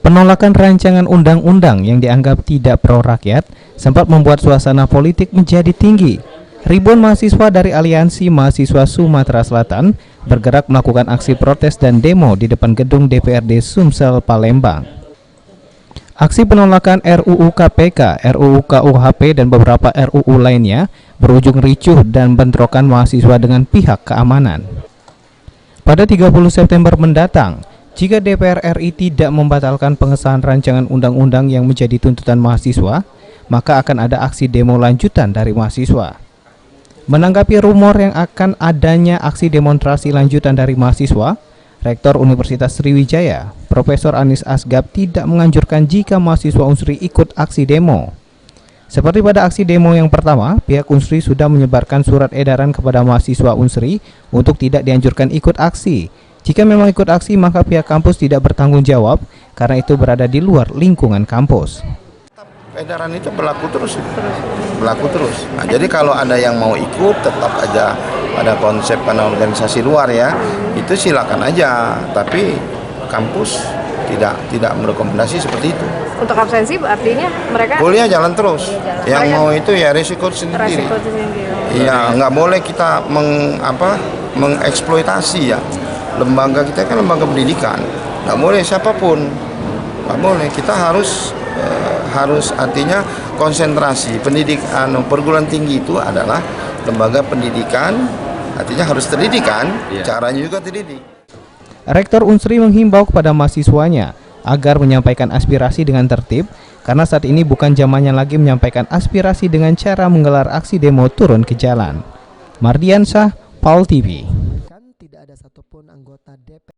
Penolakan rancangan undang-undang yang dianggap tidak pro rakyat sempat membuat suasana politik menjadi tinggi. Ribuan mahasiswa dari Aliansi Mahasiswa Sumatera Selatan bergerak melakukan aksi protes dan demo di depan gedung DPRD Sumsel, Palembang. Aksi penolakan RUU KPK, RUU KUHP, dan beberapa RUU lainnya berujung ricuh dan bentrokan mahasiswa dengan pihak keamanan. Pada 30 September mendatang, jika DPR RI tidak membatalkan pengesahan rancangan undang-undang yang menjadi tuntutan mahasiswa, maka akan ada aksi demo lanjutan dari mahasiswa. Menanggapi rumor yang akan adanya aksi demonstrasi lanjutan dari mahasiswa, Rektor Universitas Sriwijaya, Profesor Anis Asgab, tidak menganjurkan jika mahasiswa Unsri ikut aksi demo. Seperti pada aksi demo yang pertama, pihak Unsri sudah menyebarkan surat edaran kepada mahasiswa Unsri untuk tidak dianjurkan ikut aksi. Jika memang ikut aksi, maka pihak kampus tidak bertanggung jawab karena itu berada di luar lingkungan kampus. Edaran itu berlaku terus. Nah, jadi kalau ada yang mau ikut, tetap aja pada konsep karena organisasi luar ya, itu silakan aja. Tapi kampus tidak merekomendasi seperti itu. Untuk absensi artinya mereka kuliah jalan terus. Yang mau itu ya risiko sendiri. Iya, nggak boleh kita mengeksploitasi ya. Lembaga kita kan lembaga pendidikan, nggak boleh siapapun, nggak boleh. Kita harus artinya konsentrasi pendidikan. Perguruan tinggi itu adalah lembaga pendidikan, artinya harus terdidikan, caranya juga terdidik. Rektor Unsri menghimbau kepada mahasiswanya agar menyampaikan aspirasi dengan tertib, karena saat ini bukan zamannya lagi menyampaikan aspirasi dengan cara menggelar aksi demo turun ke jalan. Mardiansyah, PAL TV. Tidak ada satupun anggota DPR